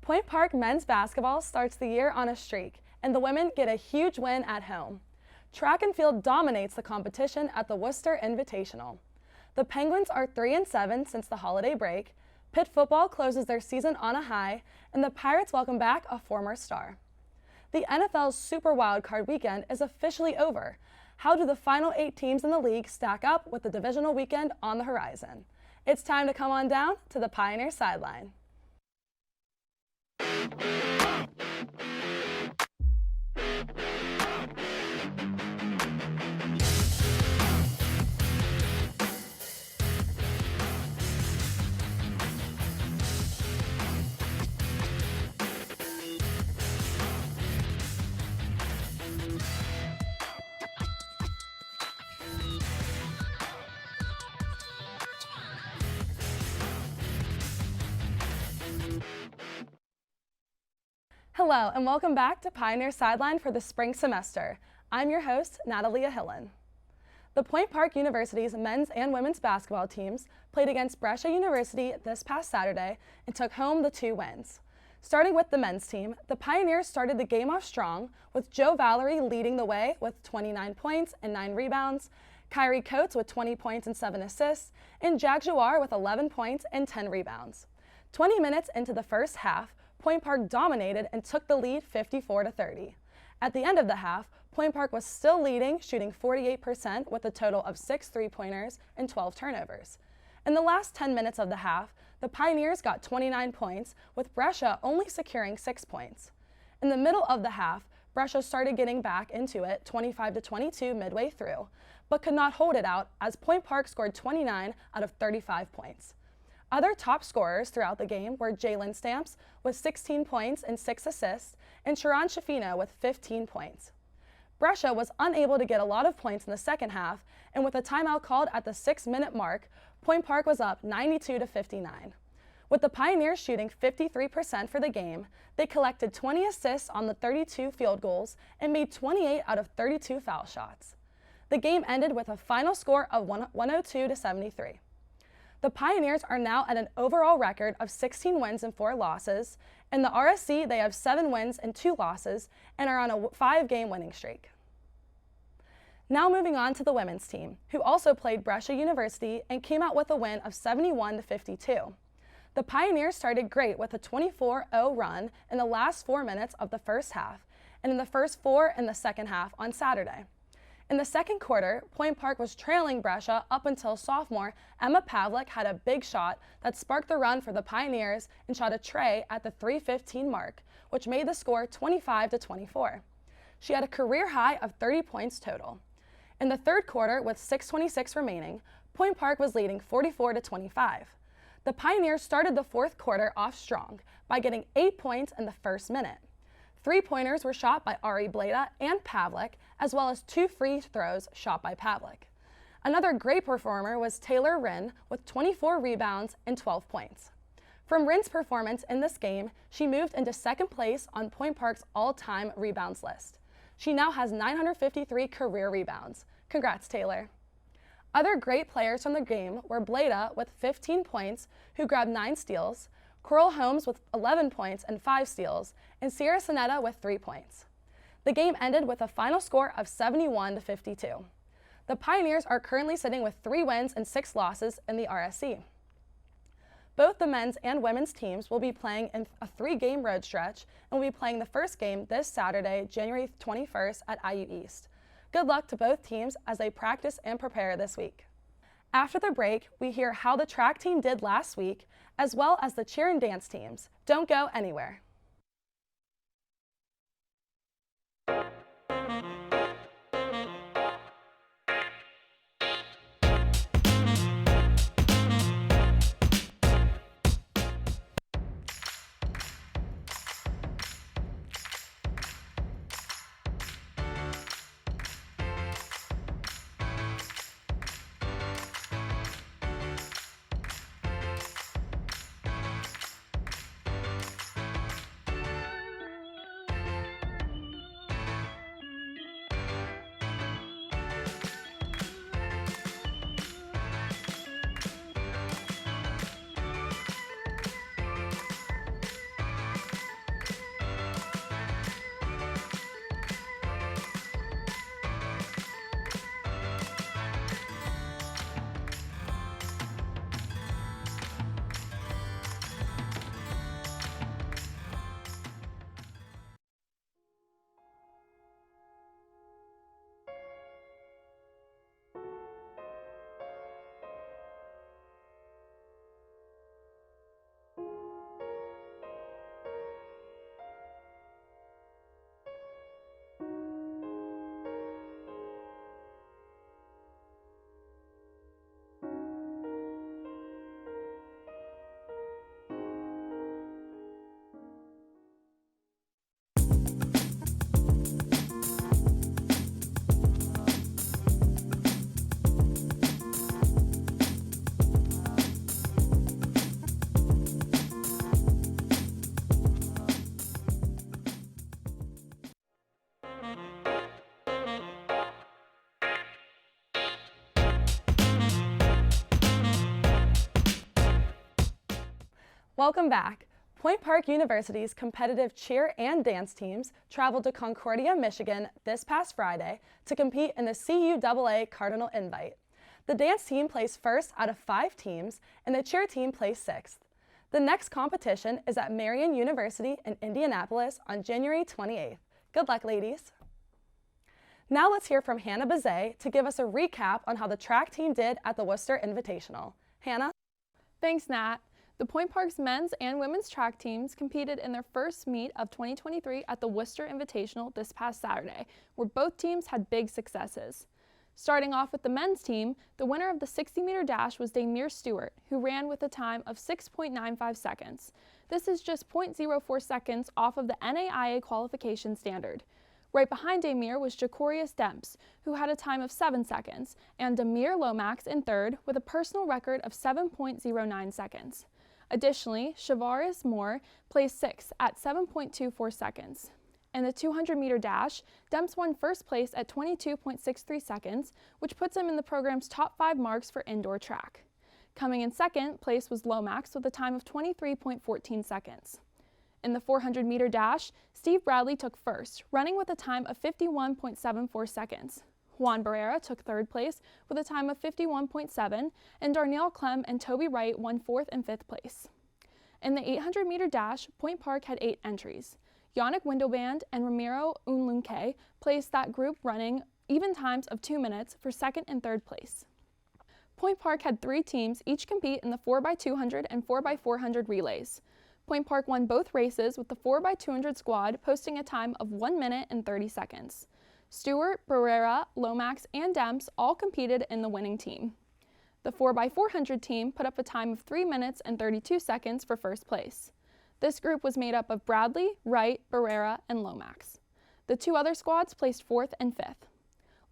Point Park men's basketball starts the year on a streak, and the women get a huge win at home. Track and field dominates the competition at the Worcester Invitational. The Penguins are 3-7 since the holiday break. Pitt football closes their season on a high, and the Pirates welcome back a former star. The NFL's Super Wildcard weekend is officially over. How do the final 8 teams in the league stack up with the divisional weekend on the horizon? It's time to come on down to the Pioneer Sideline. Hello, and welcome back to Pioneer Sideline for the spring semester. I'm your host, Natalia Hillen. The Point Park University's men's and women's basketball teams played against Brescia University this past Saturday and took home the 2 wins. Starting with the men's team, the Pioneers started the game off strong, with Joe Valerie leading the way with 29 points and 9 rebounds, Kyrie Coates with 20 points and 7 assists, and Jack Jouar with 11 points and 10 rebounds. 20 minutes into the first half, Point Park dominated and took the lead 54-30. At the end of the half, Point Park was still leading, shooting 48% with a total of 6 three-pointers and 12 turnovers. In the last 10 minutes of the half, the Pioneers got 29 points, with Brescia only securing 6 points. In the middle of the half, Brescia started getting back into it 25-22 midway through, but could not hold it out as Point Park scored 29 out of 35 points. Other top scorers throughout the game were Jalen Stamps with 16 points and 6 assists, and Sharon Shafino with 15 points. Brescia was unable to get a lot of points in the second half, and with a timeout called at the 6-minute mark, Point Park was up 92-59. With the Pioneers shooting 53% for the game, they collected 20 assists on the 32 field goals and made 28 out of 32 foul shots. The game ended with a final score of 102-73. The Pioneers are now at an overall record of 16 wins and 4 losses. In the RSC, they have 7 wins and 2 losses and are on a 5-game winning streak. Now moving on to the women's team, who also played Brescia University and came out with a win of 71-52. The Pioneers started great with a 24-0 run in the last 4 minutes of the first half and in the first 4 in the second half on Saturday. In the second quarter, Point Park was trailing Brescia up until sophomore Emma Pavlik had a big shot that sparked the run for the Pioneers and shot a tray at the 3:15 mark, which made the score 25-24. She had a career high of 30 points total. In the third quarter, with 6:26 remaining, Point Park was leading 44-25. The Pioneers started the fourth quarter off strong by getting 8 points in the first minute. 3-pointers were shot by Ari Bleda and Pavlik, as well as 2 free throws shot by Pavlik. Another great performer was Taylor Wren with 24 rebounds and 12 points. From Wren's performance in this game, she moved into second place on Point Park's all-time rebounds list. She now has 953 career rebounds. Congrats, Taylor. Other great players from the game were Bleda with 15 points, who grabbed 9 steals, Coral Holmes with 11 points and 5 steals, and Sierra Sonetta with 3 points. The game ended with a final score of 71-52. The Pioneers are currently sitting with 3 wins and 6 losses in the RSC. Both the men's and women's teams will be playing in a 3-game road stretch and will be playing the first game this Saturday, January 21st at IU East. Good luck to both teams as they practice and prepare this week. After the break, we hear how the track team did last week, as well as the cheer and dance teams. Don't go anywhere. Welcome back. Point Park University's competitive cheer and dance teams traveled to Concordia, Michigan this past Friday to compete in the CUAA Cardinal Invite. The dance team placed first out of 5 teams, and the cheer team placed 6th. The next competition is at Marian University in Indianapolis on January 28th. Good luck, ladies. Now let's hear from Hannah Bazet to give us a recap on how the track team did at the Worcester Invitational. Hannah? Thanks, Nat. The Point Park's men's and women's track teams competed in their first meet of 2023 at the Worcester Invitational this past Saturday, where both teams had big successes. Starting off with the men's team, the winner of the 60-meter dash was Damir Stewart, who ran with a time of 6.95 seconds. This is just 0.04 seconds off of the NAIA qualification standard. Right behind Damir was Jacorius Demps, who had a time of 7 seconds, and Damir Lomax in third with a personal record of 7.09 seconds. Additionally, Shavaris Moore placed 6th at 7.24 seconds. In the 200-meter dash, Demps won first place at 22.63 seconds, which puts him in the program's top 5 marks for indoor track. Coming in second place was Lomax with a time of 23.14 seconds. In the 400-meter dash, Steve Bradley took first, running with a time of 51.74 seconds. Juan Barrera took third place with a time of 51.7, and Darnell Clem and Toby Wright won 4th and 5th place. In the 800-meter dash, Point Park had 8 entries. Yannick Windelband and Ramiro Unlunke placed that group running even times of 2 minutes for 2nd and 3rd place. Point Park had 3 teams each compete in the 4x200 and 4x400 relays. Point Park won both races with the 4x200 squad posting a time of 1 minute and 30 seconds. Stewart, Barrera, Lomax, and Demps all competed in the winning team. The 4x400 team put up a time of 3 minutes and 32 seconds for first place. This group was made up of Bradley, Wright, Barrera, and Lomax. The 2 other squads placed 4th and 5th.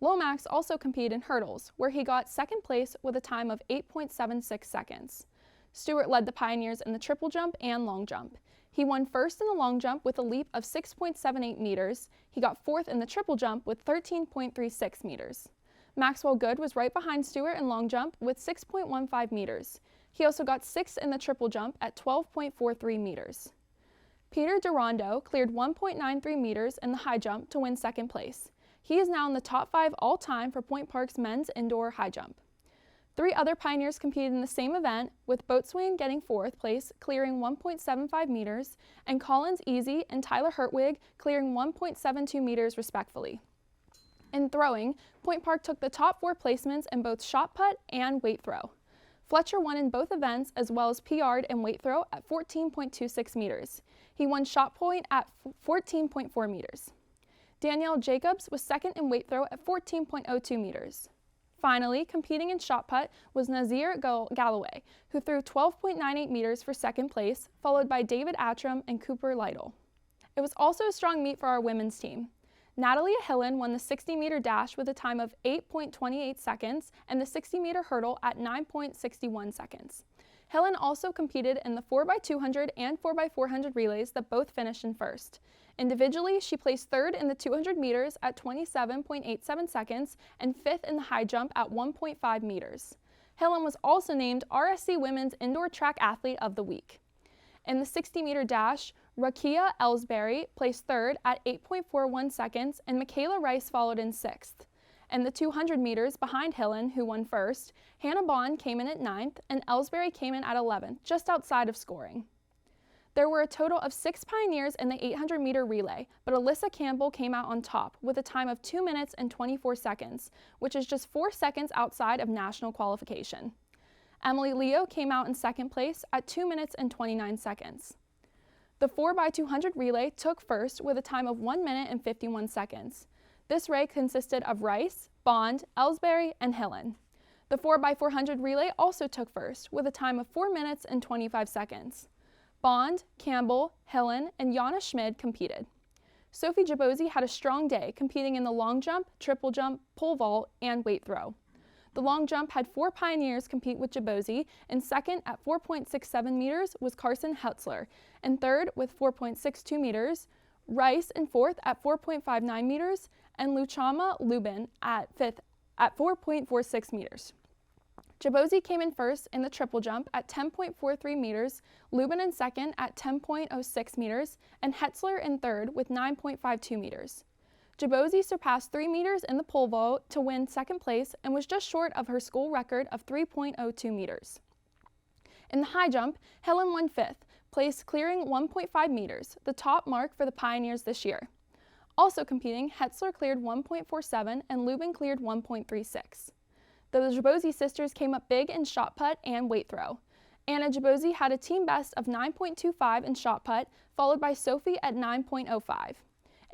Lomax also competed in hurdles, where he got 2nd place with a time of 8.76 seconds. Stewart led the Pioneers in the triple jump and long jump. He won first in the long jump with a leap of 6.78 meters. He got 4th in the triple jump with 13.36 meters. Maxwell Good was right behind Stewart in long jump with 6.15 meters. He also got 6th in the triple jump at 12.43 meters. Peter Durando cleared 1.93 meters in the high jump to win 2nd place. He is now in the top 5 all-time for Point Park's men's indoor high jump. 3 other Pioneers competed in the same event, with Boatswain getting 4th place, clearing 1.75 meters, and Collins Easy and Tyler Hertwig clearing 1.72 meters respectively. In throwing, Point Park took the top 4 placements in both shot put and weight throw. Fletcher won in both events, as well as PR'd in weight throw at 14.26 meters. He won shot point at 14.4 meters. Danielle Jacobs was 2nd in weight throw at 14.02 meters. Finally, competing in shot put was Nazir Galloway, who threw 12.98 meters for 2nd place, followed by David Attram and Cooper Lytle. It was also a strong meet for our women's team. Natalia Hillen won the 60-meter dash with a time of 8.28 seconds and the 60-meter hurdle at 9.61 seconds. Hillen also competed in the 4x200 and 4x400 relays that both finished in first. Individually, she placed 3rd in the 200 meters at 27.87 seconds and 5th in the high jump at 1.5 meters. Hillen was also named RSC Women's Indoor Track Athlete of the Week. In the 60-meter dash, Rakia Ellsbury placed 3rd at 8.41 seconds and Michaela Rice followed in 6th. In the 200 meters behind Hillen, who won first, Hannah Bond came in at 9th and Ellsbury came in at 11th, just outside of scoring. There were a total of 6 Pioneers in the 800-meter relay, but Alyssa Campbell came out on top with a time of 2 minutes and 24 seconds, which is just 4 seconds outside of national qualification. Emily Leo came out in 2nd place at 2 minutes and 29 seconds. The 4x200 relay took first with a time of 1 minute and 51 seconds. This race consisted of Rice, Bond, Ellsbury, and Hillen. The 4x400 relay also took first with a time of 4 minutes and 25 seconds. Bond, Campbell, Hillen, and Jana Schmid competed. Sophie Jabozi had a strong day competing in the long jump, triple jump, pole vault, and weight throw. The long jump had 4 Pioneers compete with Jabozi, and 2nd at 4.67 meters was Carson Hutzler, and 3rd with 4.62 meters, Rice in 4th at 4.59 meters, and Luchama Lubin at 5th at 4.46 meters. Jabozzi came in first in the triple jump at 10.43 meters, Lubin in second at 10.06 meters, and Hetzler in third with 9.52 meters. Jabozzi surpassed 3 meters in the pole vault to win second place and was just short of her school record of 3.02 meters. In the high jump, Helen won fifth place, clearing 1.5 meters, the top mark for the Pioneers this year. Also competing, Hetzler cleared 1.47 and Lubin cleared 1.36. The Jabozzi sisters came up big in shot put and weight throw. Anna Jabozzi had a team best of 9.25 in shot put, followed by Sophie at 9.05.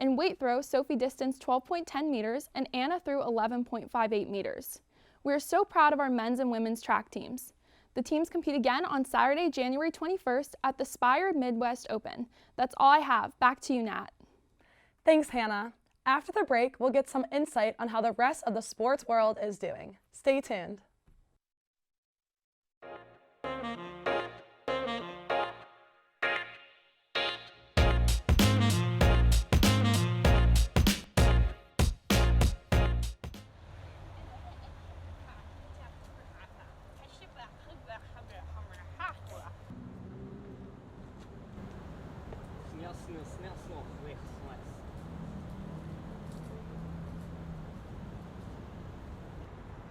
In weight throw, Sophie distanced 12.10 meters and Anna threw 11.58 meters. We are so proud of our men's and women's track teams. The teams compete again on Saturday, January 21st at the Spire Midwest Open. That's all I have. Back to you, Nat. Thanks, Hannah. After the break, we'll get some insight on how the rest of the sports world is doing. Stay tuned.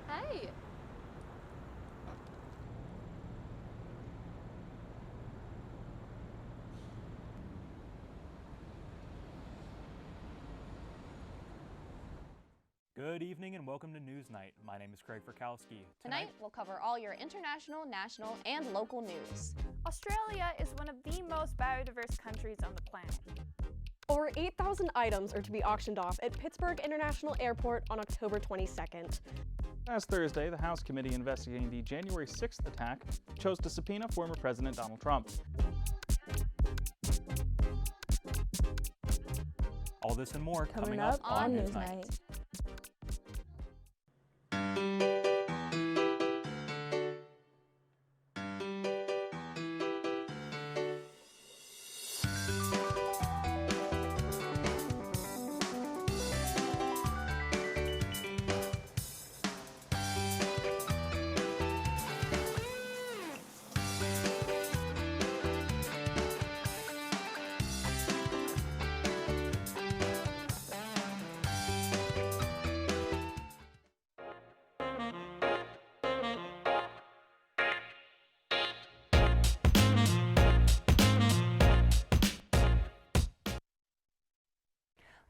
Hey. Good evening and welcome to News Night. My name is Craig Furkowski. Tonight, we'll cover all your international, national, and local news. Australia is one of the most biodiverse countries on the planet. Over 8,000 items are to be auctioned off at Pittsburgh International Airport on October 22nd. Last Thursday, the House committee investigating the January 6th attack chose to subpoena former President Donald Trump. All this and more Coming up on News Night.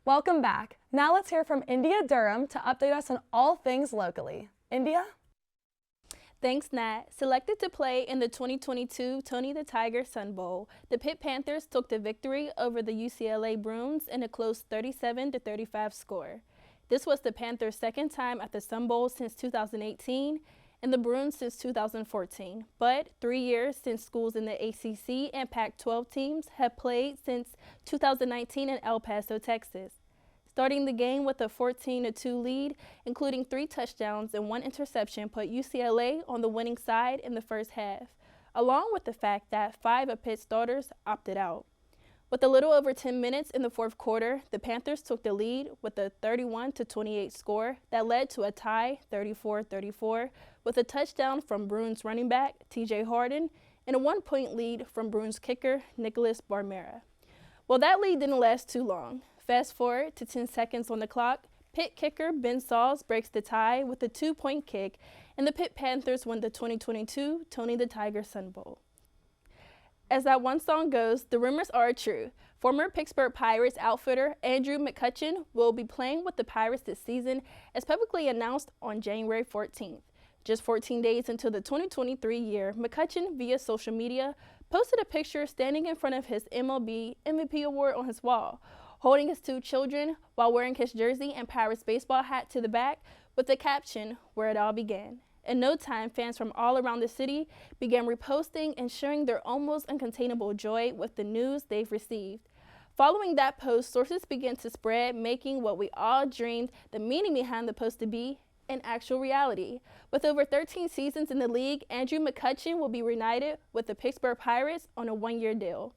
Welcome back. Now let's hear from India Durham to update us on all things locally. India? Thanks, Nat. Selected to play in the 2022 Tony the Tiger Sun Bowl, the Pitt Panthers took the victory over the UCLA Bruins in a close 37-35 score. This was the Panthers' second time at the Sun Bowl since 2018 and the Bruins since 2014, but 3 years since schools in the ACC and Pac-12 teams have played since 2019 in El Paso, Texas. Starting the game with a 14-2 lead, including 3 touchdowns and 1 interception, put UCLA on the winning side in the first half, along with the fact that 5 of Pitt's starters opted out. With a little over 10 minutes in the fourth quarter, the Panthers took the lead with a 31-28 score that led to a tie 34-34 with a touchdown from Bruins running back TJ Harden and a 1-point lead from Bruins kicker Nicholas Barmera. Well, that lead didn't last too long. Fast forward to 10 seconds on the clock, Pitt kicker Ben Sauls breaks the tie with a 2-point kick, and the Pitt Panthers win the 2022 Tony the Tiger Sun Bowl. As that one song goes, the rumors are true. Former Pittsburgh Pirates outfitter Andrew McCutchen will be playing with the Pirates this season, as publicly announced on January 14th. Just 14 days into the 2023 year, McCutchen, via social media, posted a picture standing in front of his MLB MVP award on his wall, holding his 2 children while wearing his jersey and Pirates baseball hat to the back with the caption, "Where it all began." In no time, fans from all around the city began reposting and sharing their almost uncontainable joy with the news they've received. Following that post, sources began to spread, making what we all dreamed the meaning behind the post to be an actual reality. With over 13 seasons in the league, Andrew McCutchen will be reunited with the Pittsburgh Pirates on a 1-year deal.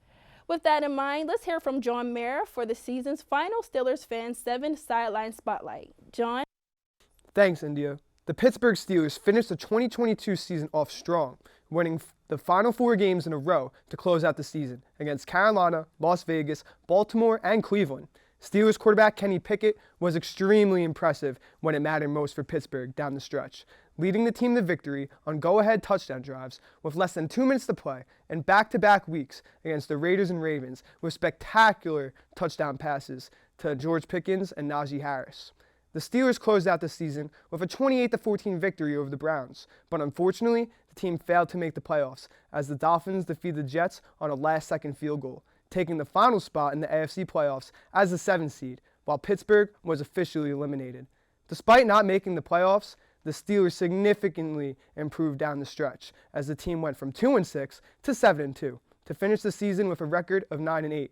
With that in mind, let's hear from John Mayer for the season's final Steelers Fan 7 Sideline Spotlight. John? Thanks, India. The Pittsburgh Steelers finished the 2022 season off strong, winning the final 4 games in a row to close out the season against Carolina, Las Vegas, Baltimore, and Cleveland. Steelers quarterback Kenny Pickett was extremely impressive when it mattered most for Pittsburgh down the stretch, leading the team to victory on go-ahead touchdown drives with less than 2 minutes to play and back-to-back weeks against the Raiders and Ravens with spectacular touchdown passes to George Pickens and Najee Harris. The Steelers closed out the season with a 28-14 victory over the Browns, but unfortunately, the team failed to make the playoffs as the Dolphins defeated the Jets on a last-second field goal, taking the final spot in the AFC playoffs as the 7th seed, while Pittsburgh was officially eliminated. Despite not making the playoffs, the Steelers significantly improved down the stretch as the team went from 2-6 to 7-2 to finish the season with a record of 9-8.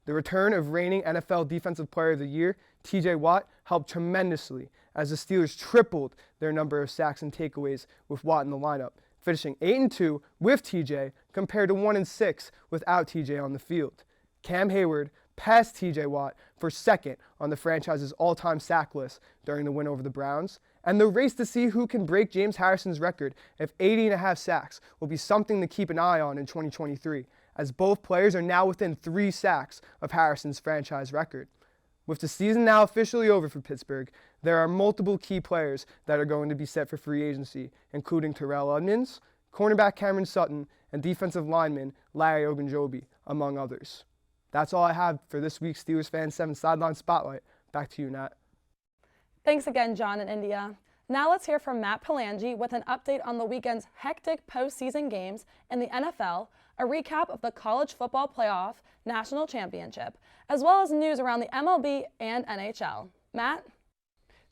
The return of reigning NFL Defensive Player of the Year, TJ Watt, helped tremendously as the Steelers tripled their number of sacks and takeaways with Watt in the lineup, finishing 8-2 with TJ compared to 1-6 without TJ on the field. Cam Hayward passed TJ Watt for second on the franchise's all-time sack list during the win over the Browns, and the race to see who can break James Harrison's record of 80.5 sacks will be something to keep an eye on in 2023, as both players are now within 3 sacks of Harrison's franchise record. With the season now officially over for Pittsburgh, there are multiple key players that are going to be set for free agency, including Terrell Onions, cornerback Cameron Sutton, and defensive lineman Larry Ogunjobi, among others. That's all I have for this week's Steelers Fan 7 Sideline Spotlight. Back to you, Nat. Thanks again, John and India. Now let's hear from Matt Palangi with an update on the weekend's hectic postseason games in the NFL, a recap of the College Football Playoff National Championship, as well as news around the MLB and NHL. Matt?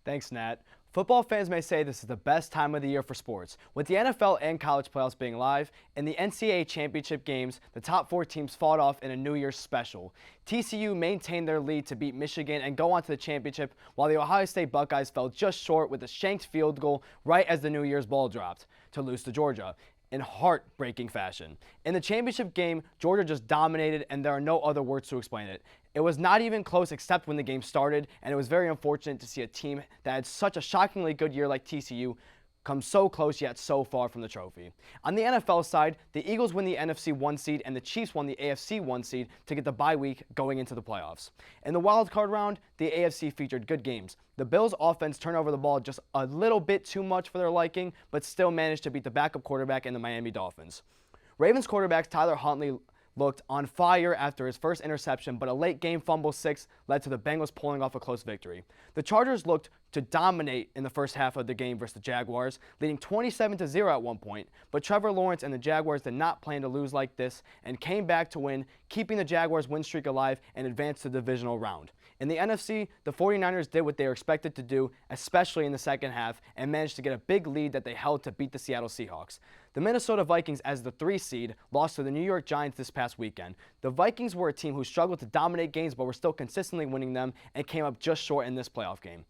Thanks, Nat. Football fans may say this is the best time of the year for sports. With the NFL and college playoffs being live, in the NCAA championship games, the top 4 teams fought off in a New Year's special. TCU maintained their lead to beat Michigan and go on to the championship, while the Ohio State Buckeyes fell just short with a shanked field goal right as the New Year's ball dropped to lose to Georgia in heartbreaking fashion. In the championship game, Georgia just dominated, and there are no other words to explain it. It was not even close except when the game started, and it was very unfortunate to see a team that had such a shockingly good year like TCU come so close yet so far from the trophy. On the NFL side, the Eagles win the NFC 1 seed and the Chiefs won the AFC 1 seed to get the bye week going into the playoffs. In the wild card round, the AFC featured good games. The Bills' offense turned over the ball just a little bit too much for their liking, but still managed to beat the backup quarterback in the Miami Dolphins. Ravens quarterback Tyler Huntley looked on fire after his first interception, but a late game fumble 6 led to the Bengals pulling off a close victory. The Chargers looked to dominate in the first half of the game versus the Jaguars, leading 27-0 at one point, but Trevor Lawrence and the Jaguars did not plan to lose like this and came back to win, keeping the Jaguars' win streak alive and advanced to the divisional round. In the NFC, the 49ers did what they were expected to do, especially in the second half, and managed to get a big lead that they held to beat the Seattle Seahawks. The Minnesota Vikings, as the 3 seed, lost to the New York Giants this past weekend. The Vikings were a team who struggled to dominate games but were still consistently winning them and came up just short in this playoff game.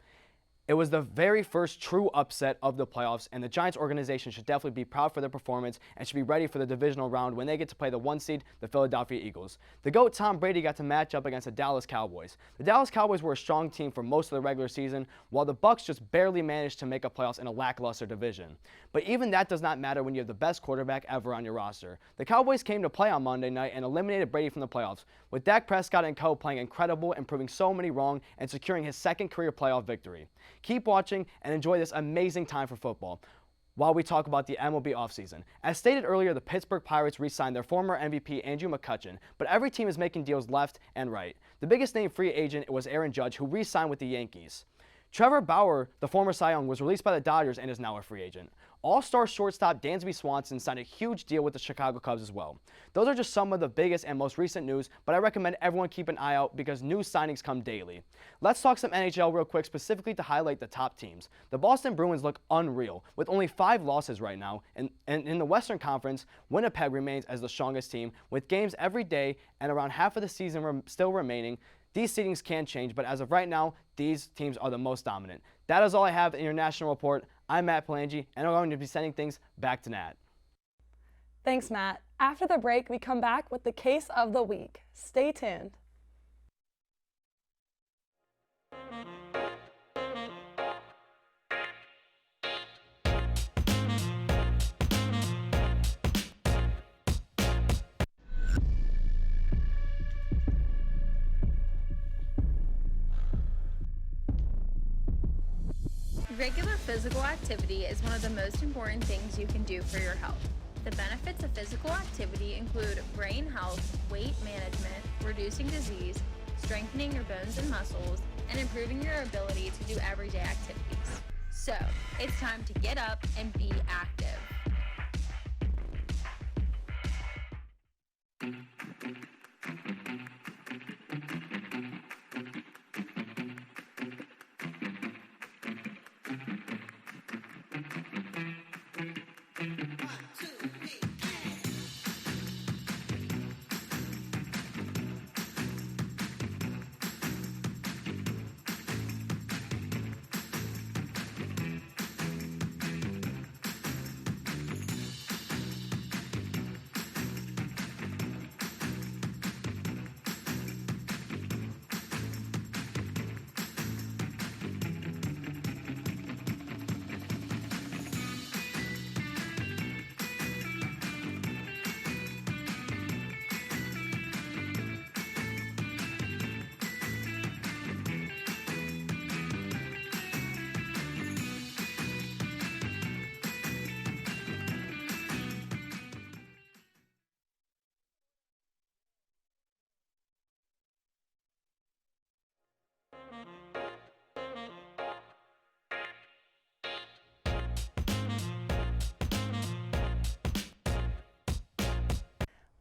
It was the very first true upset of the playoffs, and the Giants organization should definitely be proud for their performance and should be ready for the divisional round when they get to play the 1 seed, the Philadelphia Eagles. The GOAT Tom Brady got to match up against the Dallas Cowboys. The Dallas Cowboys were a strong team for most of the regular season, while the Bucs just barely managed to make a playoffs in a lackluster division. But even that does not matter when you have the best quarterback ever on your roster. The Cowboys came to play on Monday night and eliminated Brady from the playoffs, with Dak Prescott and co playing incredible and proving so many wrong and securing his second career playoff victory. Keep watching and enjoy this amazing time for football while we talk about the MLB offseason. As stated earlier, the Pittsburgh Pirates re-signed their former MVP Andrew McCutchen, but every team is making deals left and right. The biggest name free agent was Aaron Judge, who re-signed with the Yankees. Trevor Bauer, the former Cy Young, was released by the Dodgers and is now a free agent. All-star shortstop Dansby Swanson signed a huge deal with the Chicago Cubs as well. Those are just some of the biggest and most recent news, but I recommend everyone keep an eye out because new signings come daily. Let's talk some NHL real quick, specifically to highlight the top teams. The Boston Bruins look unreal, with only 5 losses right now, and in the Western Conference, Winnipeg remains as the strongest team, with games every day and around half of the season still remaining. These seedings can change, but as of right now, these teams are the most dominant. That is all I have in your national report. I'm Matt Palangi, and I'm going to be sending things back to Nat. Thanks, Matt. After the break, we come back with the case of the week. Stay tuned. Regular physical activity is one of the most important things you can do for your health. The benefits of physical activity include brain health, weight management, reducing disease, strengthening your bones and muscles, and improving your ability to do everyday activities. So, it's time to get up and be active.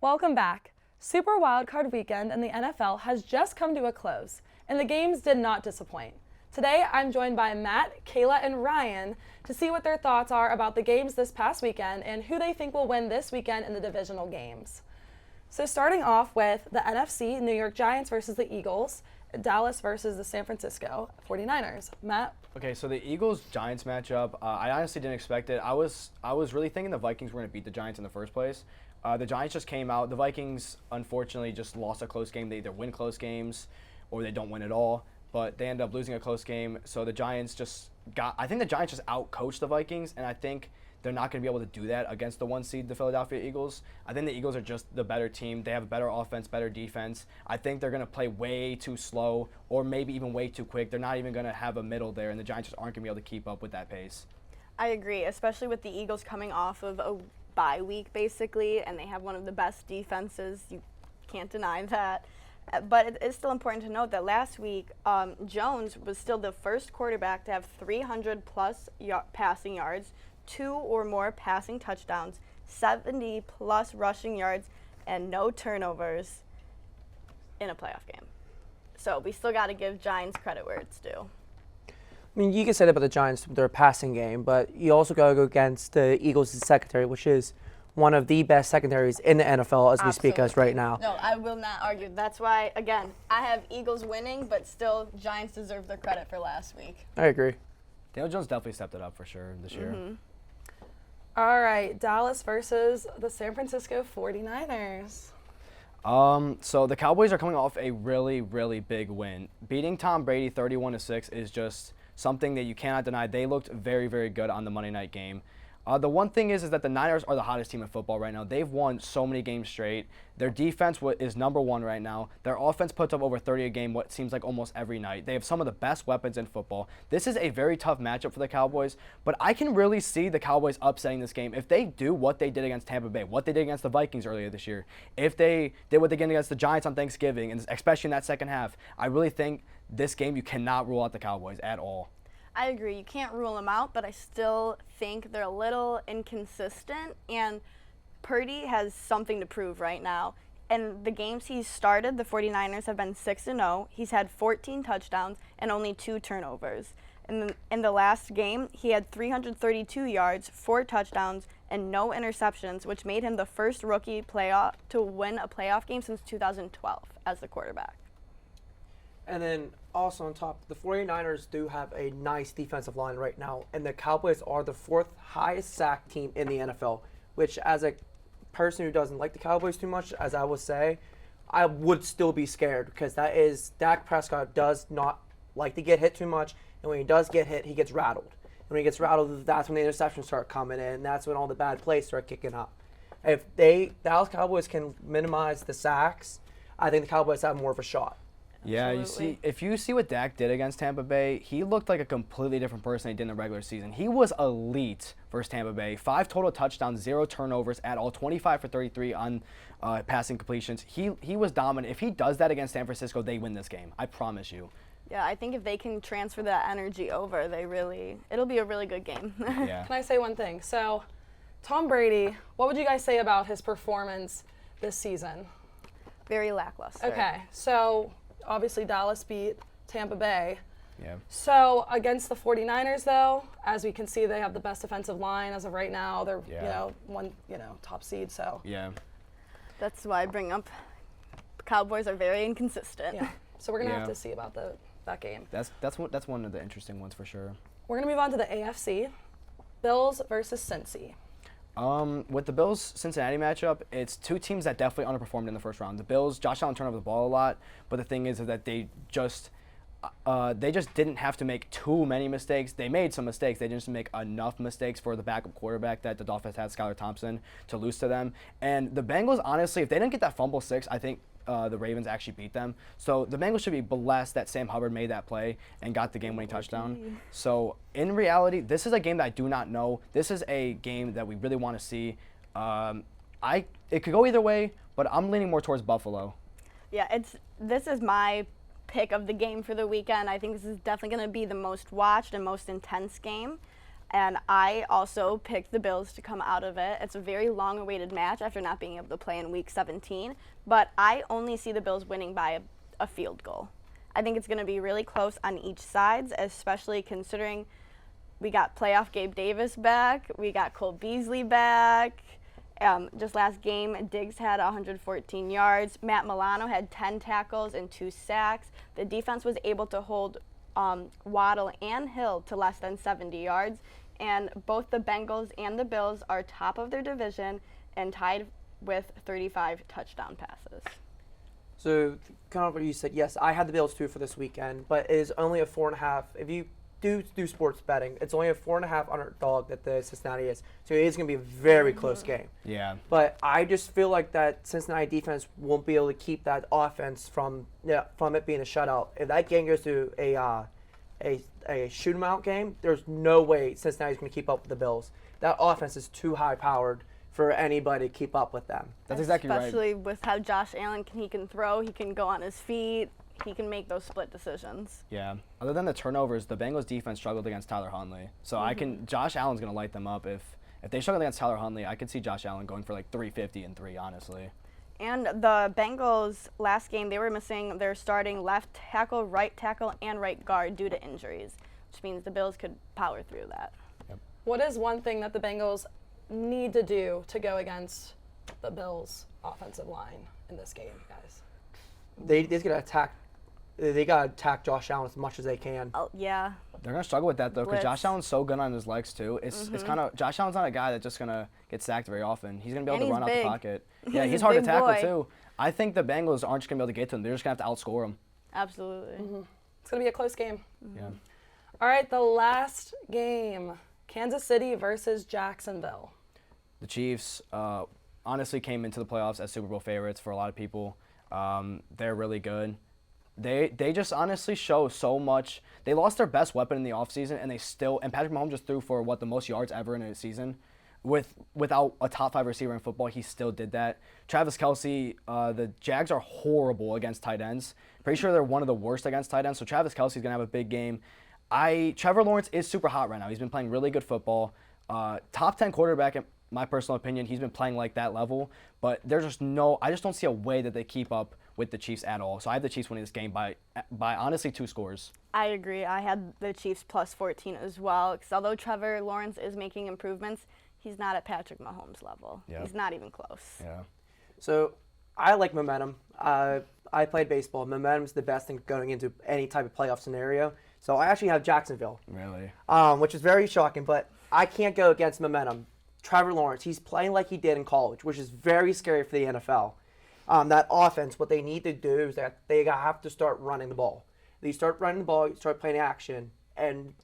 Welcome back. Super Wildcard Weekend in the NFL has just come to a close, and the games did not disappoint. Today, I'm joined by Matt, Kayla, and Ryan to see what their thoughts are about the games this past weekend and who they think will win this weekend in the divisional games. So starting off with the NFC, New York Giants versus the Eagles, Dallas versus the San Francisco 49ers. Matt? Okay, so the Eagles-Giants matchup, I honestly didn't expect it. I was really thinking the Vikings were going to beat the Giants in the first place. The Giants just came out. The Vikings, unfortunately, just lost a close game. They either win close games or they don't win at all. But they end up losing a close game. So the Giants I think the Giants just out-coached the Vikings, and I think they're not going to be able to do that against the 1 seed, the Philadelphia Eagles. I think the Eagles are just the better team. They have a better offense, better defense. I think they're going to play way too slow or maybe even way too quick. They're not even going to have a middle there, and the Giants just aren't going to be able to keep up with that pace. I agree, especially with the Eagles coming off of a bye week, basically, and they have one of the best defenses. You can't deny that. But it's still important to note that last week, Jones was still the first quarterback to have 300-plus passing yards, 2 or more passing touchdowns, 70-plus rushing yards, and no turnovers in a playoff game. So we still got to give Giants credit where it's due. I mean, you can say that about the Giants with their passing game, but you also got to go against the Eagles' secondary, which is one of the best secondaries in the NFL as we speak as right now. No, I will not argue. That's why, again, I have Eagles winning, but still Giants deserve their credit for last week. I agree. Daniel Jones definitely stepped it up for sure this year. All right, Dallas versus the San Francisco 49ers. So the Cowboys are coming off a really, really big win. Beating Tom Brady 31-6 is just something that you cannot deny. They looked very, very good on the Monday night game. The one thing is that the Niners are the hottest team in football right now. They've won so many games straight. Their defense is number one right now. Their offense puts up over 30 a game, what seems like almost every night. They have some of the best weapons in football. This is a very tough matchup for the Cowboys, but I can really see the Cowboys upsetting this game. If they do what they did against Tampa Bay, what they did against the Vikings earlier this year, if they did what they did against the Giants on Thanksgiving, and especially in that second half, I really think this game you cannot rule out the Cowboys at all. I agree. You can't rule them out, but I still think they're a little inconsistent, and Purdy has something to prove right now. And the games he's started, the 49ers have been 6-0. He's had 14 touchdowns and only 2 turnovers. In the last game, he had 332 yards, 4 touchdowns, and no interceptions, which made him the first rookie to win a playoff game since 2012 as the quarterback. And then also on top, the 49ers do have a nice defensive line right now, and the Cowboys are the 4th highest sack team in the NFL, which as a person who doesn't like the Cowboys too much, as I would say, I would still be scared because Dak Prescott does not like to get hit too much, and when he does get hit, he gets rattled. And when he gets rattled, that's when the interceptions start coming in, and that's when all the bad plays start kicking up. If Dallas Cowboys can minimize the sacks, I think the Cowboys have more of a shot. Yeah, Absolutely. if you see what Dak did against Tampa Bay, he looked like a completely different person than he did in the regular season. He was elite versus Tampa Bay. 5 total touchdowns, 0 turnovers at all, 25 for 33 on passing completions. He was dominant. If he does that against San Francisco, they win this game. I promise you. Yeah, I think if they can transfer that energy over, it'll be a really good game. Yeah. Can I say one thing? So, Tom Brady, what would you guys say about his performance this season? Very lackluster. Okay, so obviously Dallas beat Tampa Bay. Yeah. So against the 49ers, though, as we can see, they have the best defensive line as of right now. They're top seed. So Yeah. That's why I bring up Cowboys are very inconsistent. yeah. So we're gonna Yeah. have to see about that game. That's one of the interesting ones for sure. We're gonna move on to the AFC. Bills versus Cincy. With the Bills-Cincinnati matchup, it's two teams that definitely underperformed in the first round. The Bills, Josh Allen turned over the ball a lot, but the thing is that they just didn't have to make too many mistakes. They made some mistakes. They didn't make enough mistakes for the backup quarterback that the Dolphins had, Skylar Thompson, to lose to them. And the Bengals, honestly, if they didn't get that fumble 6, I think the Ravens actually beat them. So the Bengals should be blessed that Sam Hubbard made that play and got the game-winning touchdown. So in reality, this is a game that I do not know. This is a game that we really want to see. It could go either way, but I'm leaning more towards Buffalo. Yeah, this is my pick of the game for the weekend. I think this is definitely going to be the most watched and most intense game. And I also picked the Bills to come out of it. It's a very long-awaited match after not being able to play in Week 17. But I only see the Bills winning by a field goal. I think it's going to be really close on each side, especially considering we got playoff Gabe Davis back. We got Cole Beasley back. Just last game, Diggs had 114 yards. Matt Milano had 10 tackles and 2 sacks. The defense was able to hold Waddle and Hill to less than 70 yards. And both the Bengals and the Bills are top of their division and tied with 35 touchdown passes. So, kind of what you said, yes, I had the Bills too for this weekend, but it is only a 4.5. If you do sports betting, it's only a 4.5 underdog that the Cincinnati is. So it is going to be a very close game. Yeah. But I just feel like that Cincinnati defense won't be able to keep that offense from it being a shutout. If that game goes to a shootout game, there's no way Cincinnati's going to keep up with the Bills. That offense is too high powered for anybody to keep up with them. That's exactly right. Especially with how Josh Allen can throw, he can go on his feet, he can make those split decisions. Yeah. Other than the turnovers, the Bengals defense struggled against Tyler Huntley. So Josh Allen's going to light them up. If they struggle against Tyler Huntley, I could see Josh Allen going for like 350 and 3, honestly. And the Bengals last game, they were missing their starting left tackle, right tackle, and right guard due to injuries, which means the Bills could power through that. Yep. What is one thing that the Bengals need to do to go against the Bills' offensive line in this game, guys? They just got to attack. They got to attack Josh Allen as much as they can. Oh, yeah. They're going to struggle with that, though, because Blitz. Josh Allen's so good on his legs, too. It's kind of – Josh Allen's not a guy that's just going to get sacked very often. He's going to be able to run out the pocket. Yeah, he's hard to tackle, too. I think the Bengals aren't just going to be able to get to him. They're just going to have to outscore him. Absolutely. It's going to be a close game. Yeah. All right, the last game, Kansas City versus Jacksonville. The Chiefs honestly came into the playoffs as Super Bowl favorites for a lot of people. They're really good. They just honestly show so much. They lost their best weapon in the offseason, and Patrick Mahomes just threw for the most yards ever in a season. Without a top 5 receiver in football, he still did that. Travis Kelce, the Jags are horrible against tight ends. Pretty sure they're one of the worst against tight ends, so Travis Kelce's going to have a big game. Trevor Lawrence is super hot right now. He's been playing really good football. Top 10 quarterback, in my personal opinion. He's been playing like that level, but I just don't see a way that they keep up with the Chiefs at all. So I have the Chiefs winning this game by honestly 2 scores. I agree. I had the Chiefs plus 14 as well, because although Trevor Lawrence is making improvements, he's not at Patrick Mahomes' level. Yeah. He's not even close. Yeah. So I like momentum. I played baseball. Momentum's the best thing going into any type of playoff scenario. So I actually have Jacksonville. Really? Which is very shocking, but I can't go against momentum. Trevor Lawrence, he's playing like he did in college, which is very scary for the NFL. That offense, what they need to do is that they have to start running the ball. They start running the ball, you start playing action, and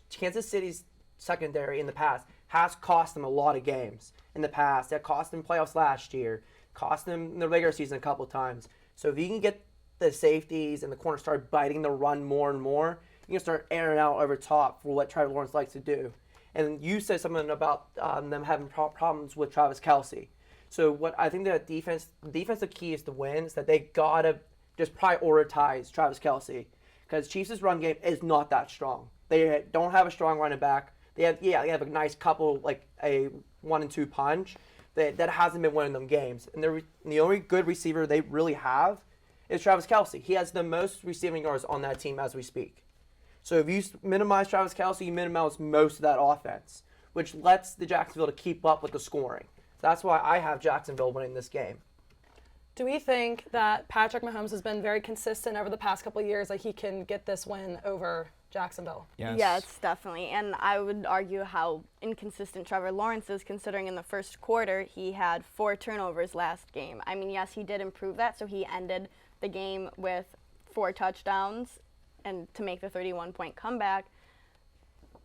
Kansas City's secondary in the past has cost them a lot of games in the past. That cost them playoffs last year, cost them in the regular season a couple of times. So if you can get the safeties and the corners start biting the run more and more, you can start airing out over top for what Trevor Lawrence likes to do. And you said something about them having problems with Travis Kelce. So what I think that defensive key is to win is that they gotta just prioritize Travis Kelce, because Chiefs' run game is not that strong. They don't have a strong running back. They have a nice couple, like a 1 and 2 punch that hasn't been winning them games. And the only good receiver they really have is Travis Kelce. He has the most receiving yards on that team as we speak. So if you minimize Travis Kelce, you minimize most of that offense, which lets the Jacksonville to keep up with the scoring. So that's why I have Jacksonville winning this game. Do we think that Patrick Mahomes has been very consistent over the past couple of years that he can get this win over Jacksonville? Yes, definitely. And I would argue how inconsistent Trevor Lawrence is, considering in the first quarter he had 4 turnovers last game. I mean, yes, he did improve that, so he ended the game with 4 touchdowns and to make the 31-point comeback.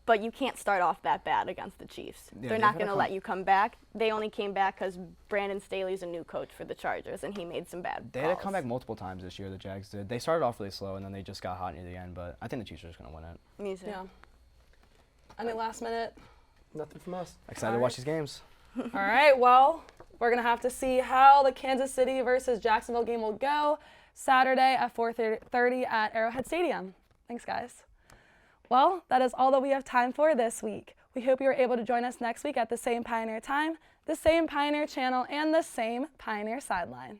But you can't start off that bad against the Chiefs. Yeah, they're not going to let you come back. They only came back because Brandon Staley's a new coach for the Chargers, and he made some bad They had to come back multiple times this year, the Jags did. They started off really slow, and then they just got hot near the end, but I think the Chiefs are just going to win it. Me too. Yeah. Any last minute? Nothing from us. Excited to watch these games. All right, well, we're going to have to see how the Kansas City versus Jacksonville game will go Saturday at 4:30 at Arrowhead Stadium. Thanks, guys. Well, that is all that we have time for this week. We hope you are able to join us next week at the same Pioneer time, the same Pioneer channel, and the same Pioneer Sideline.